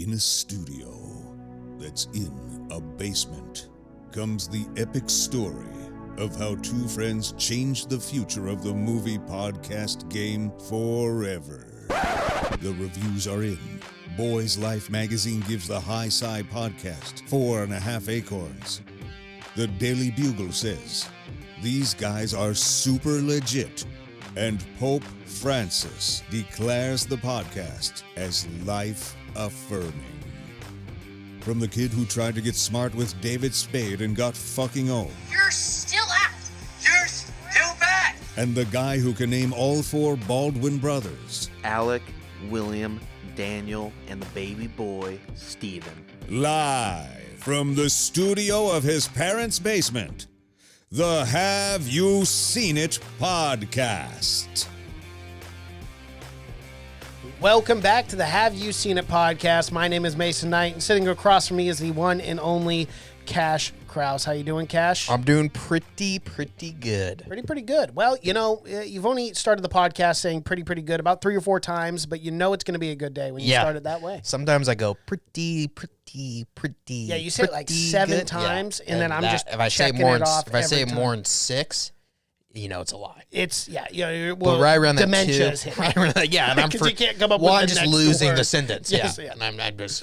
In a studio that's in a basement comes the epic story of how two friends changed the future of the movie podcast game forever. The reviews are in. Boys Life magazine gives the High Sci podcast 4.5 acorns. The Daily Bugle says, these guys are super legit. And Pope Francis declares the podcast as life-affirming. From the kid who tried to get smart with David Spade and got fucking old. You're still out. You're still bad. And the guy who can name all four Baldwin brothers. Alec, William, Daniel, and the baby boy, Stephen. Live from the studio of his parents' basement. The Have You Seen It podcast. Welcome back to the Have You Seen It podcast. My name is Mason Knight, and sitting across from me is the one and only Cash Krause. How you doing, Cash? I'm doing pretty good. Pretty good. Well, you know, you've only started the podcast saying pretty good about 3 or 4 times, but you know it's going to be a good day when you start it that way. Sometimes I go pretty. Yeah, you say it like 7 good. times, Yeah. and then I'm that, just if I say checking more it off if I say every more time. than 6, you know it's a lie. It's well, But right around that dementia is 2, hitting. right around that, yeah, and I'm Because you can't come up with I'm the just next losing word. the sentence. Yes, yeah, yeah. and I'm Just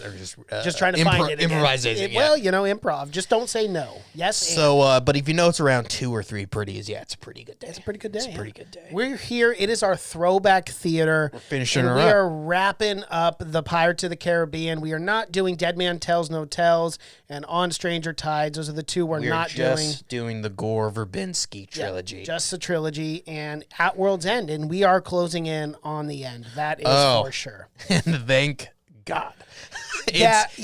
trying to find it again. improvising. Well, you know, improv. Just don't say no. Yes. So, but if you know it's around 2 or 3 pretties, yeah, it's a pretty good day. It's a pretty good day. It's a pretty good day. We're here. It is our Throwback Theater. We're finishing and her we up. are wrapping up the Pirates of the Caribbean. We are not doing Dead Man Tells No Tells and On Stranger Tides. Those are the two we're not just doing the Gore Verbinski trilogy. Yeah, just the trilogy and At World's End, and we are closing in on the end. That is for sure. And thank God. It's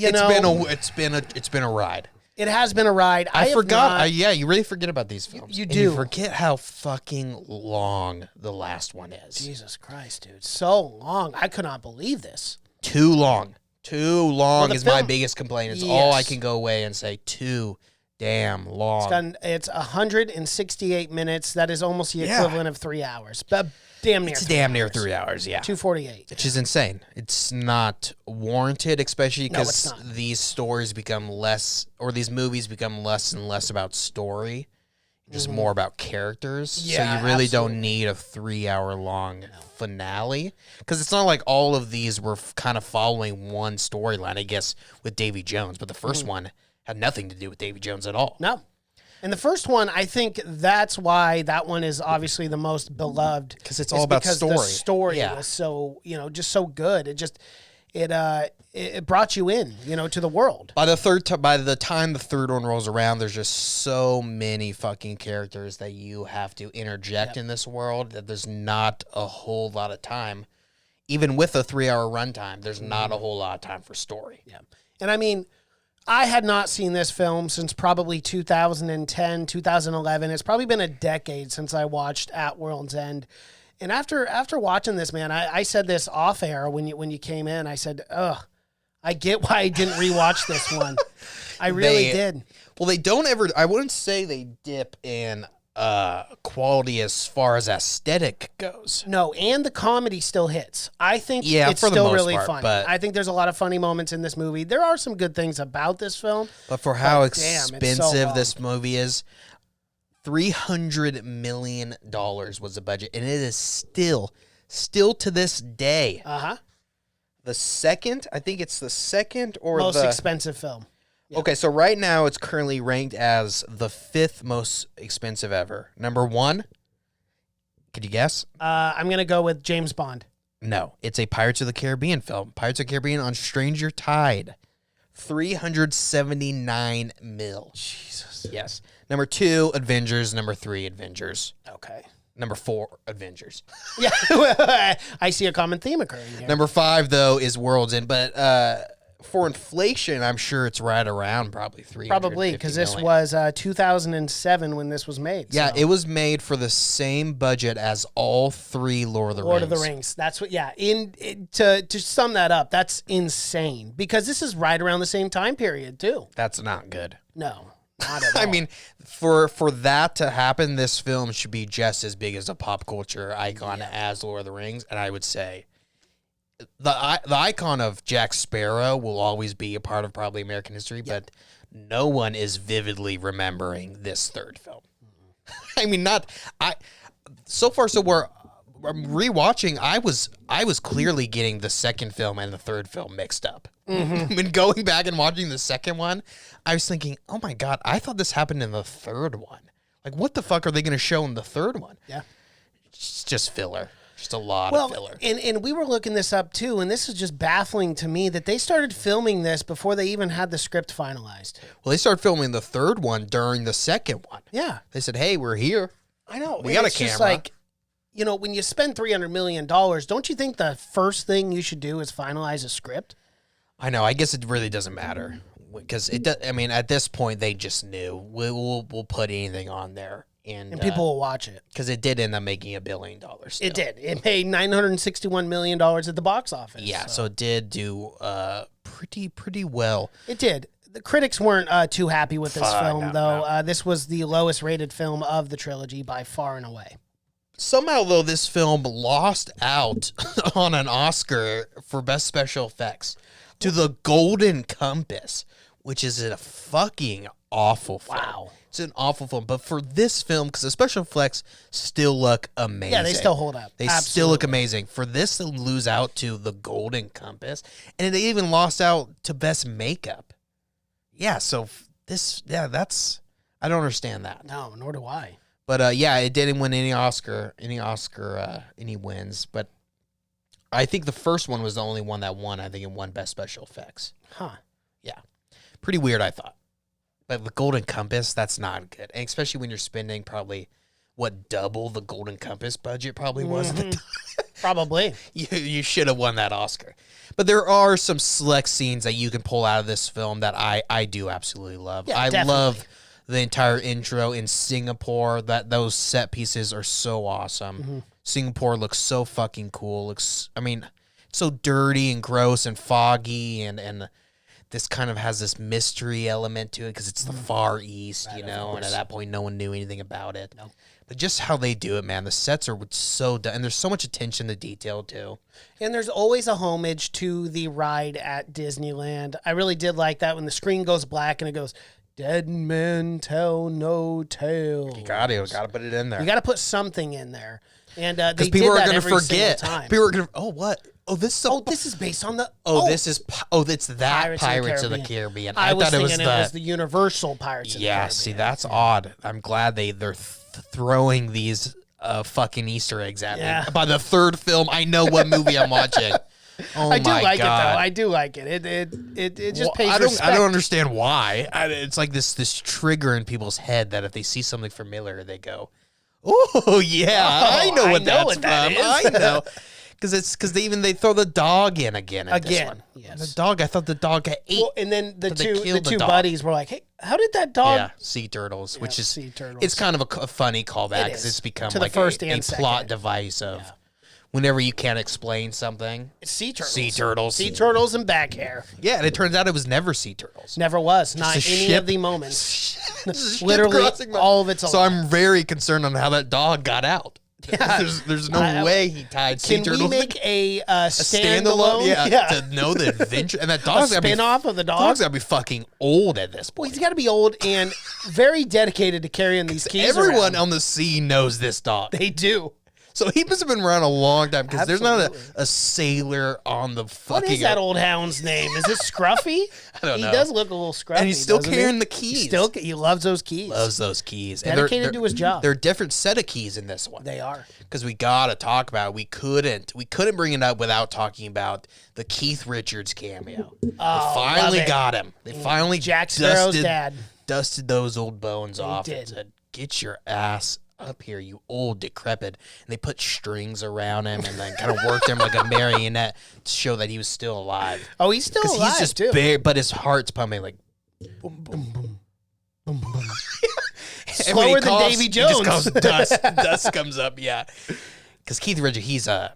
been a ride. It has been a ride. I forgot. not- You really forget about these films. You And do. You forget how fucking long the last one is. Jesus Christ, dude. So long. I could not believe this. Too long. Too long the is my film- biggest complaint. It's all I Yes. can go away and say too damn long. It's 168 minutes. That is almost the Yeah. equivalent of 3 hours. But damn near. It's 3 damn near hours. 3 hours, yeah. 2:48. Which is insane. It's not warranted, especially No, it's because not. these stories become less, or these movies become less and less about story, just more about characters. Yeah, so you really absolutely. don't need a 3-hour long finale, because it's not like all of these were kind of following one storyline, I guess, with Davy Jones. But the first one had nothing to do with Davy Jones at all. No. And the first one, I think that's why that one is obviously the most beloved. 'Cause it's all about because story. the story Yeah. was so, just so good. It brought you in, to the world. By the time the third one rolls around, there's just so many fucking characters that you have to interject in this world that there's not a whole lot of time. Even with a 3-hour runtime, there's not a whole lot of time for story. Yeah. And I mean, I had not seen this film since probably 2010, 2011. It's probably been a decade since I watched At World's End. And after watching this, man, I said this off air when you came in. I said, ugh, I get why I didn't rewatch this one. I really did. Well, they don't ever, I wouldn't say they dip in quality as far as aesthetic goes. No, and the comedy still hits. I think Yeah, it's for the still most really part, funny. but- I think there's a lot of funny moments in this movie. There are some good things about this film. But for how But damn, it's so expensive long. this movie is, $300 million was the budget, and it is still to this day, Uh-huh. I think it's the second or Most the expensive film. Yeah. Okay, so right now it's currently ranked as the 5th most expensive ever. Number 1, could you guess? I'm going to go with James Bond. No, it's a Pirates of the Caribbean film. Pirates of the Caribbean on Stranger Tide. $379 million. Jesus. Yes. Number 2, Avengers. Number 3, Avengers. Okay. Number 4, Avengers. Yeah, I see a common theme occurring here. Number 5, though, is World's End. But for inflation, I'm sure it's right around probably 350 Probably, because this million. was 2007 when this was made. Yeah, so. it was made for the same budget as all 3 Lord of the Lord Rings. of the Rings. That's what. Yeah. To sum that up, that's insane because this is right around the same time period too. That's not good. No, not at all. I mean, for that to happen, this film should be just as big as a pop culture icon as Lord of the Rings, and I would say the icon of Jack Sparrow will always be a part of probably American history, but no one is vividly remembering this third film. I mean, so far, so I'm rewatching. I was clearly getting the second film and the third film mixed up. I mean, going back and watching the second one, I was thinking, oh my God, I thought this happened in the third one. Like, what the fuck are they going to show in the third one? Yeah. It's just filler. Just a lot of filler. And we were looking this up too, and this is just baffling to me that they started filming this before they even had the script finalized. Well, they started filming the third one during the second one. Yeah. They said, hey, we're here. I know. We got a it's just camera. like, you know, when you spend $300 million, don't you think the first thing you should do is finalize a script? I know. I guess it really doesn't matter because I mean, at this point, they just knew we'll put anything on there, and people will watch it because it did end up making $1 billion. Still. It did. It made $961 million at the box office. Yeah, so it did do pretty well. It did. The critics weren't too happy with this film, though. No. This was the lowest rated film of the trilogy by far and away. Somehow, though, this film lost out on an Oscar for Best Special Effects to The Golden Compass, which is a fucking awful film. Wow. It's an awful film. But for this film, because the special effects still look amazing. Yeah, they still hold up. They still look amazing. For this to lose out to The Golden Compass, and they even lost out to Best Makeup. Yeah, so that's... I don't understand that. No, nor do I. But yeah, it didn't win any wins. But I think the first one was the only one that won. I think it won Best Special Effects. Huh. Yeah. Pretty weird, I thought. But the Golden Compass, that's not good. And especially when you're spending probably, double the Golden Compass budget probably was at the time. Probably. You should have won that Oscar. But there are some select scenes that you can pull out of this film that I do absolutely love. Yeah, I definitely. love the entire intro in Singapore. Those set pieces are so awesome. Mm-hmm. Singapore looks so fucking cool. It's so dirty and gross and foggy, and this kind of has this mystery element to it because it's the Far East, and at that point no one knew anything about it. No. But just how they do it, man, the sets are so done, and there's so much attention to detail too. And there's always a homage to the ride at Disneyland. I really did like that when the screen goes black and it goes, "Dead men tell no tales." You got to put it in there. You got to put something in there. And they did people are that going to every forget. single time. People are going to, oh, what? Oh, this is this is based on the... it's that Pirates of the Caribbean. I was thought thinking it was the Universal Pirates of the Caribbean. Yeah, see, that's odd. I'm glad they're throwing these fucking Easter eggs at me. By the third film, I know what movie I'm watching. Oh I do my like God. it, though. I do like it. It just pays respect. I don't understand why. It's like this trigger in people's head that if they see something familiar, they go, "Oh yeah, I know what that's from. I know." Because they throw the dog in again. This one. Yes. The dog. I thought the dog got ate. Well, and then the two dog. buddies were like, "Hey, how did that dog?" Yeah, sea turtles, which is sea turtles. It's kind of a funny callback because it's become To the like first a and plot second. device of whenever you can't explain something. It's sea turtles. Sea turtles. Sea turtles and back hair. Yeah, and it turns out it was never sea turtles. Never was. Not a any ship. of the moments. It's a ship Literally crossing the- all of it's So alive. I'm very concerned on how that dog got out. Yeah. There's no way he tied sea Can turtles. we make a standalone, standalone? to know the adventure. And that A dog's gotta be spin-off of the dog? Dog's gotta be fucking old at this Well, point. he's got to be old and very dedicated to carrying these keys Everyone around. on the sea knows this dog. They do. So he must have been around a long time because there's not Absolutely. a sailor on the fucking. What is that old hound's name? Is it Scruffy? I don't know. He does look a little scruffy. And he's still doesn't carrying he? the keys. He loves those keys. Loves those keys. Dedicated to his job. They're a different set of keys in this one. They are. Because we gotta talk about it. We couldn't bring it up without talking about the Keith Richards cameo. They finally love it. got him. They finally Jack Sparrow's dusted those old bones off did. and said, "Get your ass up here, you old decrepit." And they put strings around him and then kind of worked him like a marionette to show that he was still alive. Oh, he's still alive, He's just too. bare, but his heart's pumping like boom, boom, boom, boom, boom. And when he Slower than coughs, Davy he just Jones. coughs, dust comes up, yeah. Because Keith Richards, he's a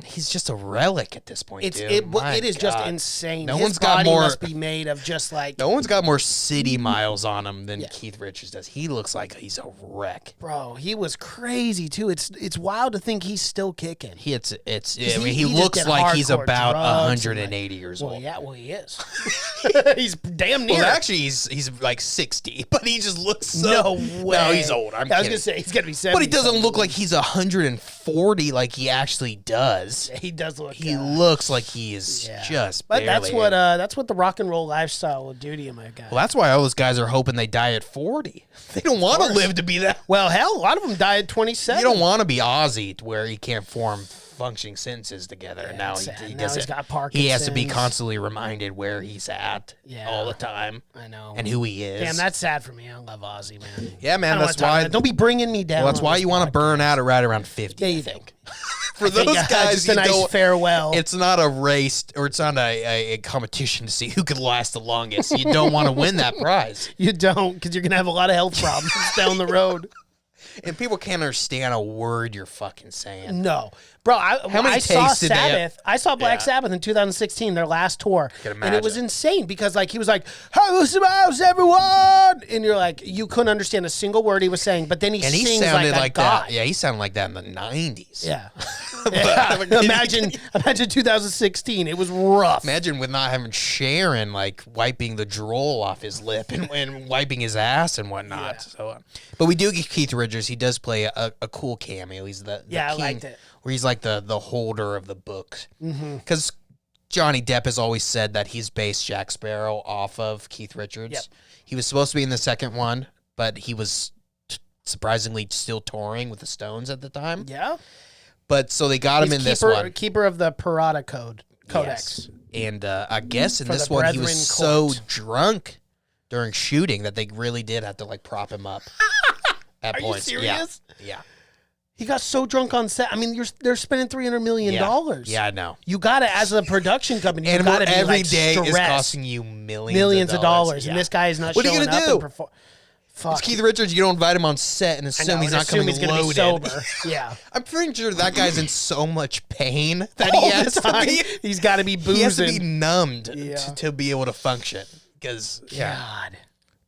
He's just a relic at this point, dude. It is just insane. No His one's got body more. must be made of just like. No one's got more city miles on him than Keith Richards does. He looks like he's a wreck. Bro, he was crazy too. It's wild to think he's still kicking. He he just looks did like he's hardcore about drugs 180 years Well, old. yeah, well he is. He's damn near. Well, actually, he's like 60, but he just looks so. No way. No, he's old. I was gonna say he's gonna be 70. But he doesn't look like he's 140 like he actually does. He does look. He looks like he is just. But barely that's what the rock and roll lifestyle will do to you, my guy. Well, that's why all those guys are hoping they die at 40. They don't want to live to be that. Well, hell, a lot of them die at 27. You don't want to be Ozzy to where he can't form functioning sentences together. Yeah, Now it's he sad. Now doesn't. he's got He has to be Parkinson's. constantly reminded where he's at all the time. I know. And who he is. Damn, that's sad for me. I love Ozzy, man. Yeah, man. I don't That's wanna talk why. about it. Don't be bringing me down. Well, that's on why this you want to burn podcast. out at right around 50. Yeah, I you think. do. For those guys, just a you nice don't- farewell. It's not a race, or it's not a competition to see who can last the longest. You don't want to win that prize. You don't, because you're gonna have a lot of health problems down the road. And people can't understand a word you're fucking saying. No, bro. How many I saw takes did they have? Sabbath. I saw Black Yeah. Sabbath in 2016, their last tour, Can and it was imagine. insane because like he was like, "Hello, smiles, everyone," and you're like, you couldn't understand a single word he was saying, but then he And he sings sounded like, like a god. that. Yeah, he sounded like that in the 90s. Yeah. But- imagine 2016. It was rough. Imagine with not having Sharon like wiping the drool off his lip and wiping his ass and whatnot. So, but we do get Keith Richards. He does play a cool cameo. He's the Yeah, I king, liked it. where he's like the holder of the books. Because Johnny Depp has always said that he's based Jack Sparrow off of Keith Richards. Yep. He was supposed to be in the second one, but he was surprisingly still touring with the Stones at the time. Yeah. But so they got him He's in this keeper, one. keeper of the Parada Codex. Yes. And I guess in For this the one he Brethren was so Court. drunk during shooting that they really did have to like prop him up at Are you points. serious? Yeah. He got so drunk on set. I mean, they're spending $300 million. Yeah, I know. You got to, as a production company, you And got to be every like day is stressed. costing you millions of dollars, Yeah. and this guy is not What are you showing gonna up do? and perform. Fuck. It's Keith Richards. You don't invite him on set and I assume know, he's and not assume coming he's gonna loaded. be sober. Yeah. I'm pretty sure that guy's in so much pain that All he the has to time, be. he's got to be boozing. He has to be numbed Yeah. to be able to function. Because God.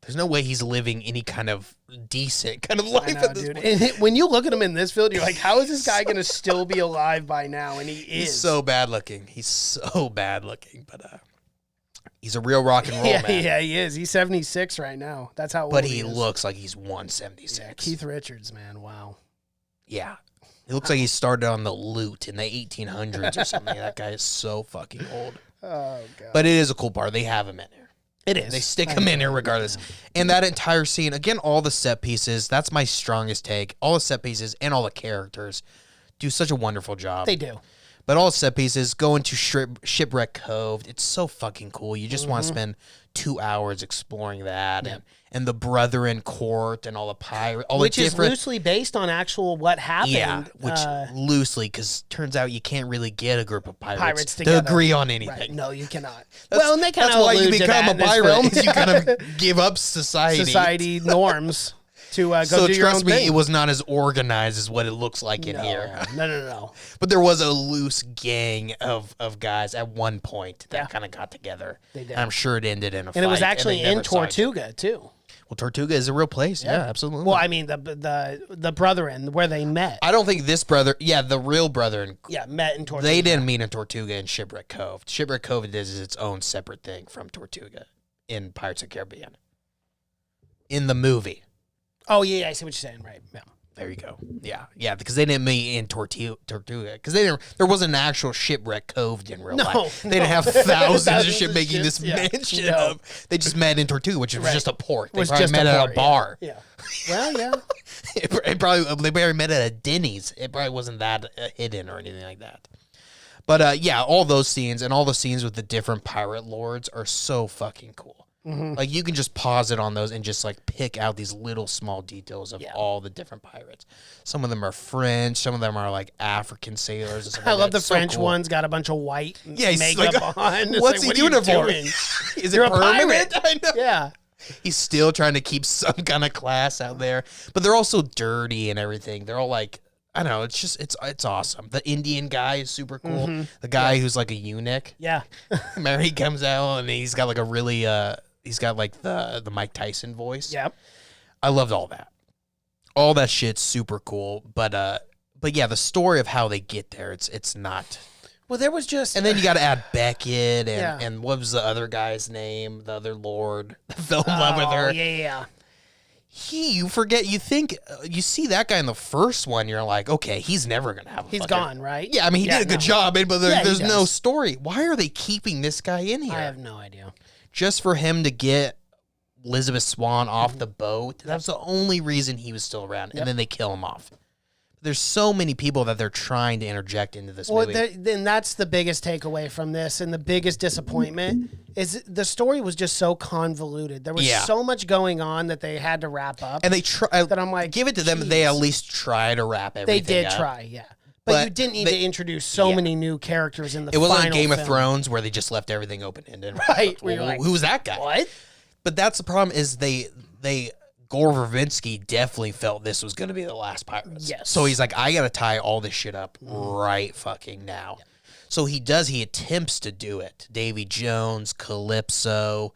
there's no way he's living any kind of decent kind of I life know, at this dude. point. And when you look at him in this field, you're like, how is this guy going to still be alive by now? And he is. He's so bad looking. He's so bad looking, but he's a real rock and roll yeah, man. yeah, he is. He's 76 right now. That's how old But he he is. looks like he's 176. Yeah, Keith Richards, man. Wow. Yeah. He looks like he started on the lute in the 1800s or something. That guy is so fucking old. Oh, God. But it is a cool part. They have him in there. It is. They stick him in here regardless. And that entire scene, again, all the set pieces, that's my strongest take. All the set pieces and all the characters do such a wonderful job. They do. But all the set pieces, going to Shipwreck Cove, it's so fucking cool. You just want to spend 2 hours exploring that. And the Brethren Court and all the pirates. Which the is different, loosely based on actual what happened. Yeah, which loosely, because turns out you can't really get a group of pirates to together. agree on Right. anything. No, you cannot. That's, well, and they kind that's of why you allude to become that a in this pirate. film. Is you kind of give up society. Society norms to go So do your own trust me, thing. it was not as organized as what it looks like in here. No. But there was a loose gang of guys at one point that Yeah. kind of got together. They did. And I'm sure it ended in a fight. And it was actually they in never saw each other. Tortuga too. Well, Tortuga is a real place. Yeah, absolutely. Well, I mean the Brethren where they met. I don't think this brother, the real brother, Yeah, met in Tortuga. they didn't meet in Tortuga and Shipwreck Cove. Shipwreck Cove is its own separate thing from Tortuga in Pirates of the Caribbean. In the movie. Oh yeah, I see what you're saying. Right. Yeah. There you go. Yeah, because they didn't meet in Tortuga because there wasn't an actual shipwreck coved in real life. They didn't have thousands of Thousands ship of making this ships, yeah. mention No. of. They just met in Tortuga, which was just a port. They Was probably just met at port, a bar. Yeah. Well, yeah. They probably met at a Denny's. It probably wasn't that hidden or anything like that. But all those scenes and all the scenes with the different pirate lords are so fucking cool. Like you can just pause it on those and just like pick out these little small details of all the different pirates. Some of them are French, some of them are like African sailors. And stuff I like love that. the It's so French cool. one's got a bunch of white he's makeup like, on. It's what's like, he what are you doing it for? doing? Is You're it a permanent? pirate. I know. Yeah. He's still trying to keep some kind of class out there, but they're all so dirty and everything. They're all like, I don't know. It's just it's awesome. The Indian guy is super cool. The guy who's like a eunuch. Yeah. Mary comes out and he's got like a really he's got like the Mike Tyson voice. Yep. I loved all that. All that shit's super cool. But yeah, the story of how they get there, it's not. Well, there was just, and then you got to add Beckett and what was the other guy's name? The other lord that fell in love with her. Yeah. You think you see that guy in the first one, you're like, okay, he's never gonna have. He's gone, right? Yeah, I mean, he did a good job, but there's no does. story. Why are they keeping this guy in here? I have no idea. Just for him to get Elizabeth Swann off the boat. That's the only reason he was still around, and then they kill him off. There's so many people that they're trying to interject into this movie. Then that's the biggest takeaway from this, and the biggest disappointment is the story was just so convoluted. There was so much going on that they had to wrap up. And they try. That I'm like, give it to them. They at least try to wrap everything. They did up. try, yeah. But you didn't need to introduce so many new characters in the final. It wasn't like Game film. of Thrones where they just left everything open ended. Right? Who was that guy? What? But that's the problem. Is they Gore Verbinski definitely felt this was going to be the last Pirates. Yes. So he's like, I got to tie all this shit up right fucking now. Yep. So he does. He attempts to do it. Davy Jones, Calypso,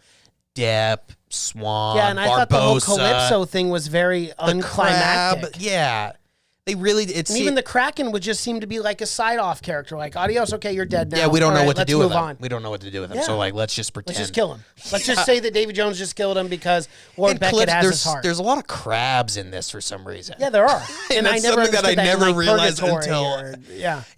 Depp, Swan, yeah, and Barbosa, I thought the whole Calypso thing was very unclimactic. Yeah. They really, even the Kraken would just seem to be like a side-off character, like, adios, okay, you're dead now. Yeah, we don't know what to do with him. On. We don't know what to do with him, so like, let's just pretend. Let's just kill him. Let's just say that Davy Jones just killed him because Warren Beckett has his heart. There's a lot of crabs in this for some reason. Yeah, there are. and I that's never something that I never realized until...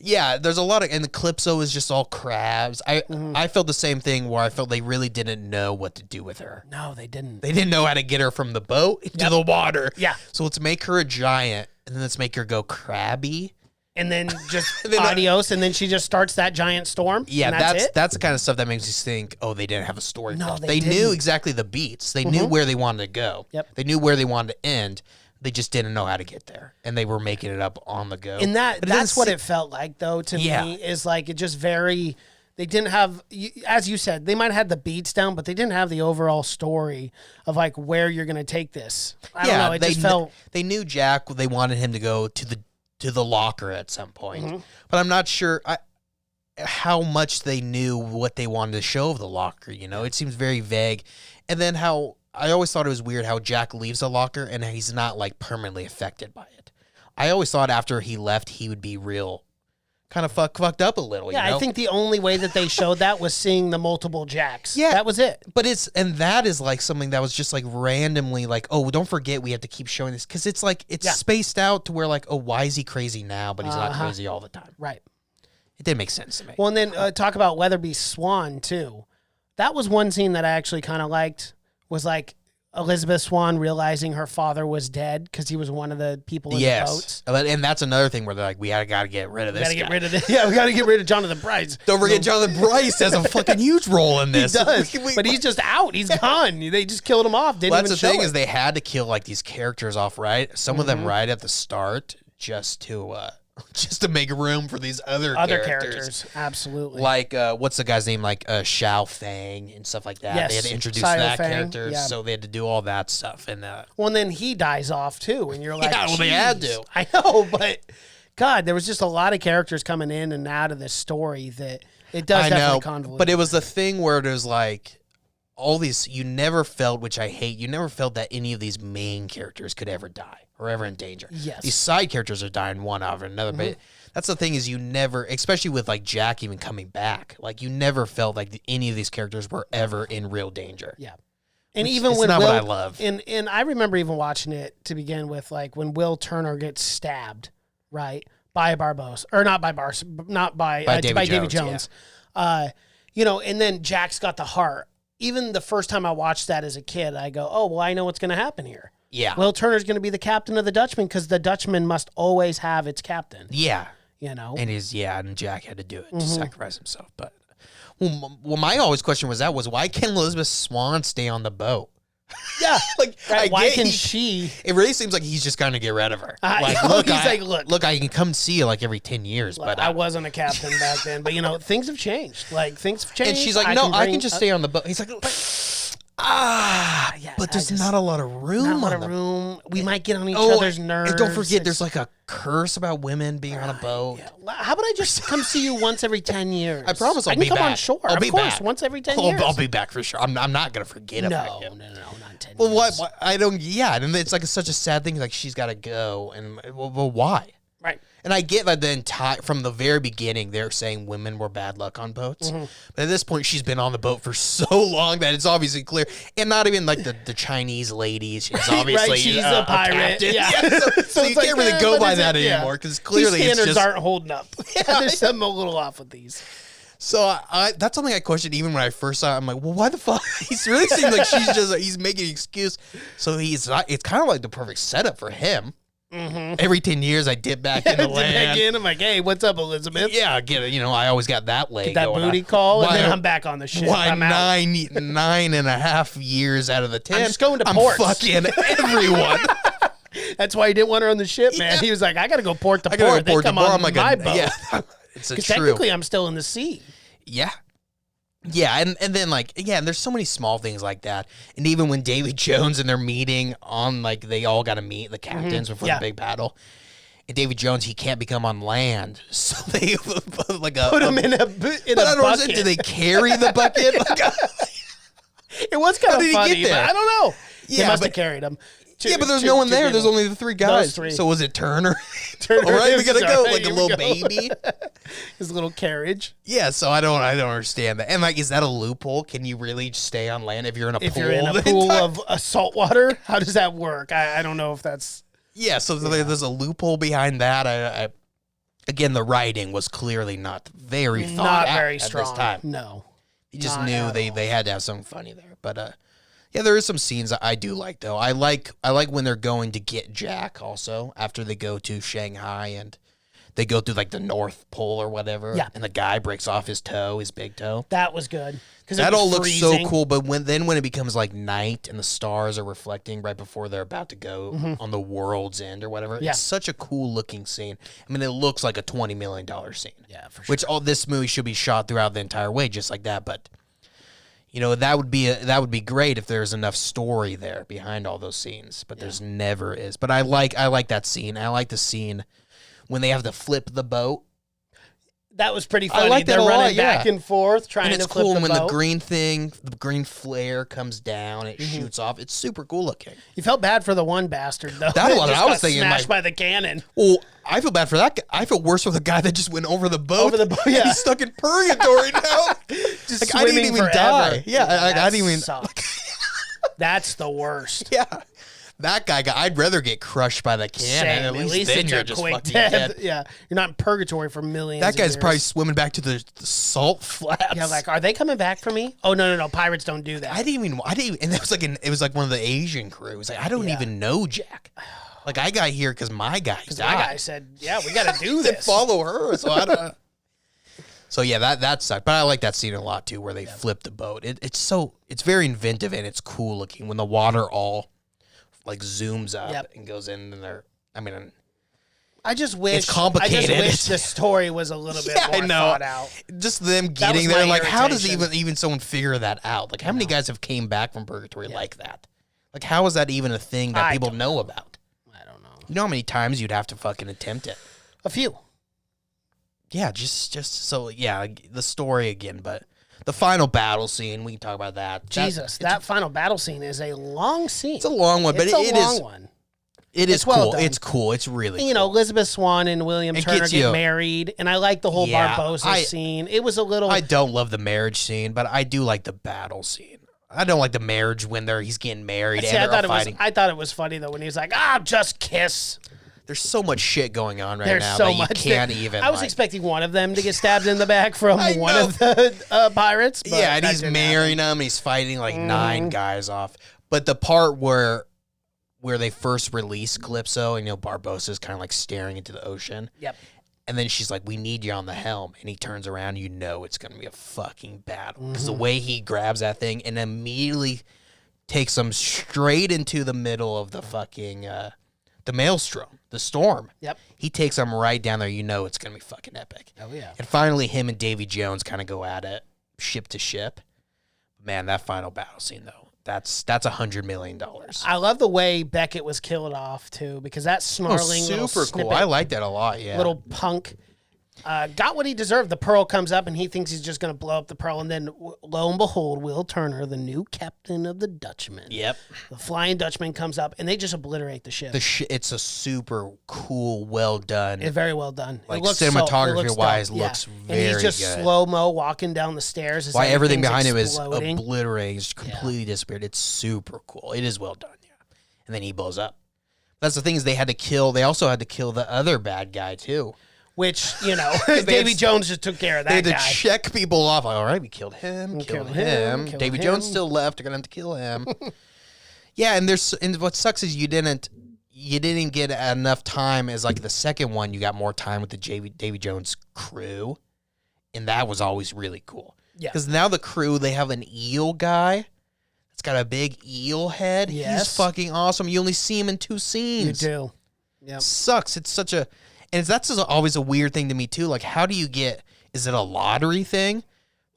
Yeah, there's a lot of, and the Calypso is just all crabs. I felt the same thing where I felt they really didn't know what to do with her. No, they didn't. They didn't know how to get her from the boat to the water. Yeah. So let's make her a giant. And then let's make her go crabby. And then just adios, and then she just starts that giant storm. Yeah, and that's the kind of stuff that makes you think, oh, they didn't have a story. No, they knew exactly the beats. They knew where they wanted to go. Yep. They knew where they wanted to end. They just didn't know how to get there. And they were making it up on the go. And that's what it felt like, though, to me, is like it just very... They didn't have, as you said, they might have had the beats down, but they didn't have the overall story of like where you're going to take this. I don't know. It just felt. They knew Jack. They wanted him to go to the locker at some point, but I'm not sure how much they knew what they wanted to show of the locker. You know, it seems very vague. And then how I always thought it was weird how Jack leaves the locker and he's not like permanently affected by it. I always thought after he left, he would be real. Kind of fucked up a little. Yeah, you know? I think the only way that they showed that was seeing the multiple Jacks. Yeah, that was it. But that is like something that was just like randomly like, oh, don't forget we have to keep showing this because it's like it's spaced out to where like, oh, why is he crazy now? But he's not crazy all the time. Right. It didn't make sense to me. Well, and then talk about Weatherby's Swan too. That was one scene that I actually kind of liked. Was like Elizabeth Swann realizing her father was dead because he was one of the people in the boats. And that's another thing where they're like, we got to get rid of this guy. Get rid of this. Yeah, we got to get rid of Jonathan Bryce. Don't forget Jonathan Bryce has a fucking huge role in this. He does, but he's just out. He's gone. They just killed him off. That's the thing is they had to kill like these characters off, right? Some of them right at the start just to make room for these other characters. Absolutely. Like, what's the guy's name? Like Xiao Fang and stuff like that. Yes. They had to introduce Xiao that Fang, character, so they had to do all that stuff. And well, and then he dies off too, and you're like, yeah, well, they had to. I know, but God, there was just a lot of characters coming in and out of this story that it does definitely convolute. But it was the thing where it was like all these. You never felt, which I hate. You never felt that any of these main characters could ever die or ever in danger. Yes. These side characters are dying one after another, but that's the thing is you never, especially with like Jack even coming back, like you never felt like any of these characters were ever in real danger. Yeah. And Which even is when not Will, what I love. And I remember even watching it to begin with, like when Will Turner gets stabbed, right, by Barbosa, or not by Davy Jones. Yeah. You know, and then Jack's got the heart. Even the first time I watched that as a kid, I go, oh, well, I know what's going to happen here. Yeah. Will Turner's going to be the captain of the Dutchman because the Dutchman must always have its captain. Yeah. You know? And Jack had to do it to sacrifice himself. But well, my always question was why can't Elizabeth Swann stay on the boat? Yeah. Like, why can she? It really seems like he's just going to get rid of her. Look, I can come see you like every 10 years. Look, but I wasn't a captain back then. But, you know, things have changed. Like, things have changed. And she's like, I can just stay on the boat. He's like, Yeah, but there's not a lot of room. Not a lot on of the room. We might get on each other's nerves. And don't forget, there's like a curse about women being on a boat. Yeah. How about I just come see you once every 10 years? I promise I'll I can be come back. on shore. I'll of be course, back. once every 10 years. I'll be back for sure. I'm not gonna forget about No, you. not 10 Well, years. what? I don't. Yeah, and it's like such a sad thing. Like she's got to go, and well, why? Right. And I get that the entire from the very beginning they're saying women were bad luck on boats, but at this point she's been on the boat for so long that it's obviously clear, and not even like the Chinese ladies. She's obviously Right, she's a pirate. captain. Yeah. So you it's like, can't really go what by is that it? Yeah. anymore because clearly These it's standards just. aren't holding up. There's something a little off with these. So that's something I questioned even when I first saw it. I'm like, well, why the fuck? He really seems like he's making an excuse. So he's not. It's kind of like the perfect setup for him. Mm-hmm. Every 10 years, I dip back in the land. Back in, I'm like, hey, what's up, Elizabeth? Yeah, I always got that leg. Get that going booty on. call, and then I'm back on the ship. Why I'm out. 9.5 years out of the 10? I'm just going to I'm ports. fucking everyone. That's why he didn't want her on the ship, man. Yeah. He was like, I got to go port to I gotta port. go port They to come port. on I'm like, my boat. yeah, it's a Because true. technically, I'm still in the sea. Yeah. Yeah, and then and there's so many small things like that. And even when Davy Jones and they're meeting on they all got to meet the captains before Yeah. the big battle. And Davy Jones, he can't become on land, so they put like a Put him in a But I bucket. don't understand. Do they carry the bucket? It was kind How of did he get funny, but there? I don't know. They Yeah, must have but- carried him. Yeah, but there's no one there. There's only the three guys. three. So was it Turner? Turner All right, we is gotta go right, like a here we little go. baby. His little carriage. Yeah, so I don't understand that. And is that a loophole? Can you really stay on land if you're in a If pool? you're in a the pool entire- of salt water, how does that work? I don't know if that's... Yeah, so there's a loophole behind that. I again, the writing was clearly not very thought Not out very at strong. this time. No. You just Not knew at all. they had to have something funny there. But yeah, there is some scenes that I do like though. I like when they're going to get Jack also after they go to Shanghai and they go through the North Pole or whatever. Yeah. And the guy breaks off his big toe. That was good. That all looks so cool, but when it becomes night and the stars are reflecting right before they're about to go on the world's end or whatever, Yeah. it's such a cool looking scene. I mean, it looks like a $20 million scene. Yeah, for sure. Which all this movie should be shot throughout the entire way, just like that. But that would be great if there's enough story there behind all those scenes. But there's never is. But I like that scene. I like the scene when they have to flip the boat. That was pretty funny. like that They're a lot, running yeah. back and forth trying And to it's flip cool the when boat. the green flare comes down, it shoots off. It's super cool looking. You felt bad for the one bastard though. That's what Just I was got thinking, Smashed by the cannon. Well, I feel bad for that guy. I feel worse for the guy that just went over the boat. Over the boat, yeah. He's stuck in purgatory now. Just I didn't swimming even forever. die. Yeah, I That didn't even. sucks. That's the worst. Yeah. That guy, I'd rather get crushed by the cannon. Same. At least then it's you're a just quick fucking death. dead. Yeah, you're not in purgatory for millions. That of guy's years. probably swimming back to the salt flaps. Yeah, are they coming back for me? Oh no, pirates don't do that. I didn't even, and it was like one of the Asian crew. It was like, I don't even know Jack. I got here because my guy died. My guy said, "Yeah, we got to do Then this." follow her. So I don't. So yeah, that sucked. But I like that scene a lot too, where they flip the boat. It's very inventive and it's cool looking when the water all zooms up and goes in, and they're. I mean, I just wish it's complicated. I just wish the story was a little bit more thought out. Just them was getting there. my How does irritation. even someone figure that out? How many guys have came back from purgatory like that? How is that even a thing that people know about? I don't know. You know how many times you'd have to fucking attempt it? A few. Yeah, just so the story again, but the final battle scene, we can talk about that. Jesus, that final battle scene is a long scene. It's a long one, but It's a it long is one. it is It's well cool. done. It's cool. It's really And, cool. Elizabeth Swann and William It Turner gets get you- married, and I like the whole Yeah, Barbossa scene. It was a little. I don't love the marriage scene, but I do like the battle scene. I don't like the marriage when he's getting married See, and they're all I fighting. thought it was funny though when he was like, just kiss. There's so much shit going on right There's now so that you much. can't even. I was expecting one of them to get stabbed in the back from I one know. of the pirates. But yeah, and that he's didn't marrying them, and he's fighting 9 guys off. But the part where they first release Calypso, and Barbossa's kind of staring into the ocean. Yep. And then she's like, "We need you on the helm," and he turns around. It's gonna be a fucking battle because the way he grabs that thing and immediately takes them straight into the middle of the fucking the maelstrom, the storm. Yep. He takes them right down there. It's gonna be fucking epic. Oh yeah. And finally, him and Davy Jones kind of go at it, ship to ship. Man, that final battle scene though, That's $100 million. I love the way Beckett was killed off too, because that snarling little super cool. snippet, I like that a lot. Yeah, little punk got what he deserved. The Pearl comes up and he thinks he's just going to blow up the Pearl, and then lo and behold, Will Turner, the new captain of the Dutchman, Yep. the Flying Dutchman, comes up and they just obliterate the ship. It's a super cool, well done. It's very well done. Like it looks cinematography wise, dope. looks And very he's just good. slow mo walking down the stairs. As Why everything everything's behind him is exploding. obliterated, it's completely disappeared. It's super cool. It is well done, yeah. And then he blows up. That's the thing is they also had to kill the other bad guy too. Which, Davy Jones just took care of They that had guy. to check people off. Like, all right, we killed him, killed him. killed Davy him. Jones still left. They're gonna have to kill him. Yeah, and what sucks is you didn't get enough time as like the second one. You got more time with the Davy Jones crew, and that was always really cool. Yeah. Because now the crew, they have an eel guy. It's got a big eel head. Yes. He's fucking awesome. You only see him in 2 You scenes. do. Yeah. Sucks. It's such a, and that's always a weird thing to me too. Like, how do you get? Is it a lottery thing?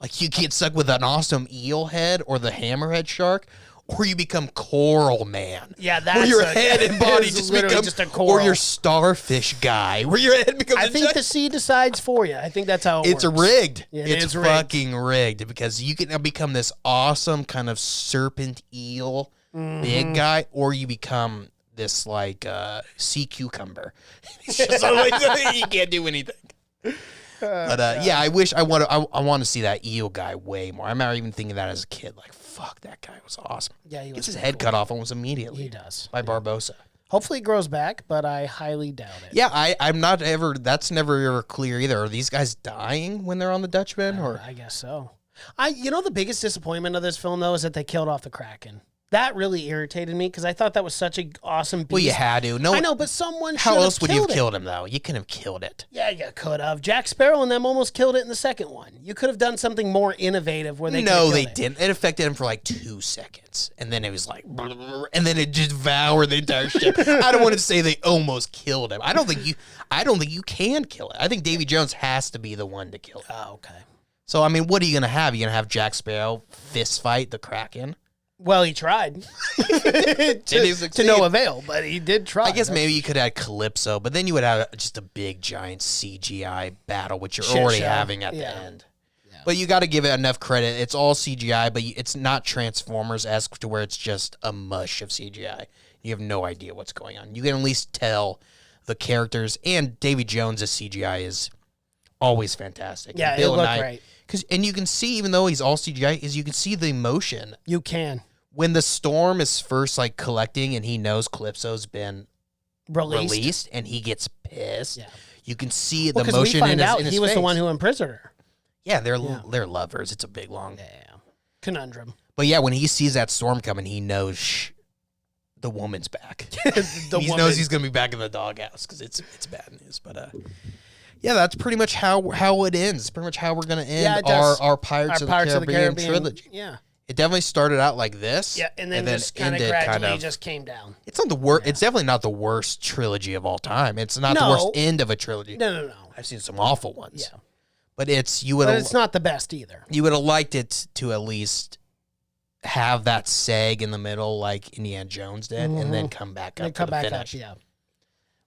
Like you get stuck with an awesome eel head or the hammerhead shark, or you become Coral Man. Yeah, that's where your head and body it's just literally become, just a coral. or your starfish guy, where your head becomes. I think the sea decides for you. I think that's how it's works. rigged. Yeah, it's rigged. fucking rigged because you can now become this awesome kind of serpent eel big guy, or you become this like sea cucumber. It's just like, you can't do anything. But yeah, I want to see that eel guy way more. I remember even thinking that as a kid, like fuck, that guy was awesome. Yeah, he was Gets his pretty head cool. cut off almost immediately. He does. By Barbosa. Hopefully it grows back, but I highly doubt it. Yeah, I'm not ever. That's never ever clear either. Are these guys dying when they're on the Dutchman, or I guess so. The biggest disappointment of this film though is that they killed off the Kraken. That really irritated me because I thought that was such an awesome beast. well, you had to. No, I know, but someone how should else would you have it. killed him though? You couldn't have killed it. Yeah, you could have. Jack Sparrow and them almost killed it in the second one. You could have done something more innovative where they could have No, killed they it. didn't. It affected him for like 2 seconds, and then it was like, and then it just devoured the entire ship. I don't want to say they almost killed him. I don't think you can kill it. I think Davy Jones has to be the one to kill it. Oh, okay. So I mean, what are you gonna have? You gonna have Jack Sparrow fist fight the Kraken? Well, he tried to no avail, but he did try. I guess maybe you could add Calypso, but then you would have just a big giant CGI battle, which you're Shit already show. having at Yeah. the end. But you got to give it enough credit. It's all CGI, but it's not Transformers-esque to where it's just a mush of CGI. You have no idea what's going on. You can at least tell the characters, and Davy Jones' CGI is always fantastic. Yeah, And Bill it looked Nye- great. And you can see, even though he's all CGI, you can see the emotion. You can. When the storm is first like collecting and he knows Calypso's been released and he gets pissed, Yeah. you can see the Because we emotion find in his, out in his he was the face. one who imprisoned her. Yeah, they're lovers. It's a big long. Yeah. Conundrum. But yeah, when he sees that storm coming, he knows the woman's back. He woman. knows he's gonna be back in the doghouse because it's bad news. But yeah, that's pretty much how it ends. It's pretty much how we're gonna end it does. our Pirates, of the Caribbean trilogy. Yeah. It definitely started out like this. Yeah, and then just kind of ended gradually just came down. It's not the worst. It's definitely not the worst trilogy of all time. It's not the No. worst end of a trilogy. No. I've seen some awful ones. Yeah. But you would But have it's not the best either. you would have liked it to at least have that seg in the middle like Indiana Jones did, and then come back They up come to the back finish. up, yeah.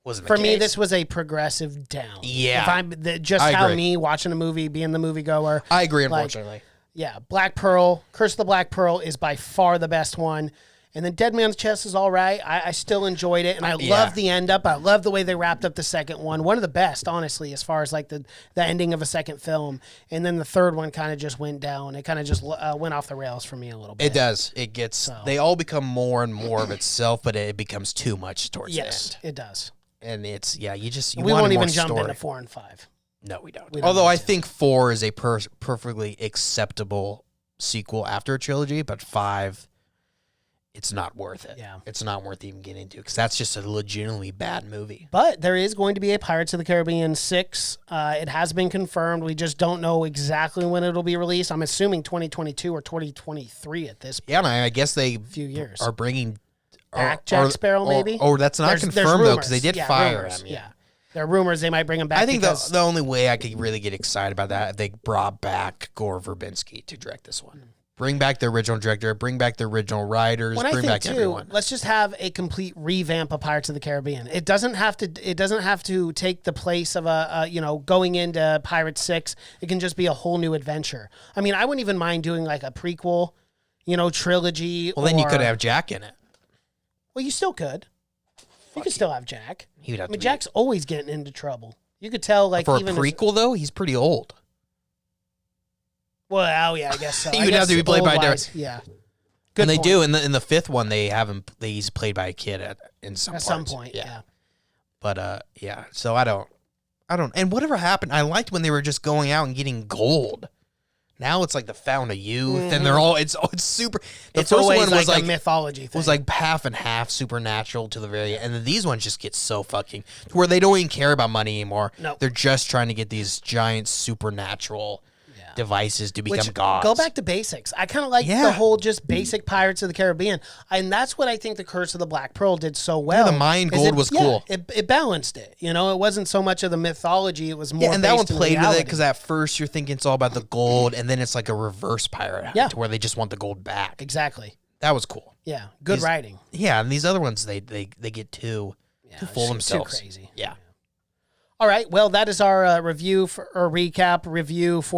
Wasn't the For me, case. this was a progressive down. Yeah. If I'm just I how agree. me watching a movie, being the moviegoer. I agree. like, Unfortunately, Yeah, Black Pearl, Curse of the Black Pearl is by far the best one. And then Dead Man's Chest is all right. I still enjoyed it. And I love the end up. I love the way they wrapped up the second one. One of the best, honestly, as far as like the ending of a second film. And then the third one kind of just went down. It kind of just went off the rails for me a little bit. it does. It gets. They all become more and more of itself, but it becomes too much towards Yes, the end. it does. And it's you We want won't more even jump story. into 4 and 5. No, we don't. We don't Although need I to. think 4 is a perfectly acceptable sequel after a trilogy, but 5, it's not worth it. Yeah. It's not worth even getting into because that's just a legitimately bad movie. But there is going to be a Pirates of the Caribbean 6. It has been confirmed. We just don't know exactly when it'll be released. I'm assuming 2022 or 2023 at this point. Yeah, and I guess they Few years. are bringing Back Jack Sparrow, maybe? Or that's not There's confirmed though because they rumors. did fire rumors. him. Yeah. There are rumors they might bring him back. I think because the only way I could really get excited about that if they brought back Gore Verbinski to direct this one. Bring back the original director. Bring back the original writers. When I bring think back too, everyone. let's just have a complete revamp of Pirates of the Caribbean. It doesn't have to. It doesn't have to take the place of going into Pirates 6. It can just be a whole new adventure. I mean, I wouldn't even mind doing like a prequel, trilogy. Well, then you could have Jack in it. Well, you still could. You could still have Jack. He would have I mean, to be- Jack's always getting into trouble. You could tell, like, For a even prequel, though, he's pretty old. Well, yeah, I guess so. He would have to be played by old-wise, yeah. Good and they point. do in the fifth one. They have him. He's played by a kid at some At parts. some point. Yeah. But yeah. So I don't. And whatever happened, I liked when they were just going out and getting gold. Now it's like the Fountain of Youth, and they're all. It's super. The It's first always one was like like a mythology thing. was like half and half supernatural to the very end. And then these ones just get so fucking to where they don't even care about money anymore. No. They're just trying to get these giant supernatural devices to become gods. Go back to basics. I kind of like the whole just basic Pirates of the Caribbean, and that's what I think the Curse of the Black Pearl did so well. the Mayan gold was cool. It balanced it. It wasn't so much of the mythology. It was more. Yeah, and that one based in played with reality. it because at first you're thinking it's all about the gold, and then it's like a reverse pirate Yeah. to where they just want the gold back. Exactly. That was cool. Yeah. Good These- writing. Yeah, and these other ones they get too full it's themselves. Too crazy. Yeah. All right, well, that is our review for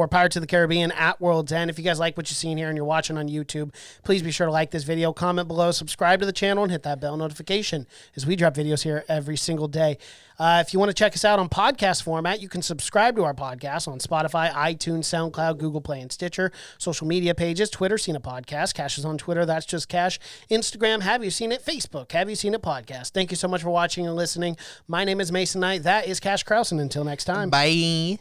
Pirates of the Caribbean at World's End. If you guys like what you're seeing here and you're watching on YouTube, please be sure to like this video, comment below, subscribe to the channel, and hit that bell notification as we drop videos here every single day. If you want to check us out on podcast format, you can subscribe to our podcast on Spotify, iTunes, SoundCloud, Google Play, and Stitcher. Social media pages, Twitter, Seen It Podcast. Cash is on Twitter, that's just Cash. Instagram, Have You Seen It? Facebook, Have You Seen It Podcast. Thank you so much for watching and listening. My name is Mason Knight. That is Cash Krause, and until next time. Bye.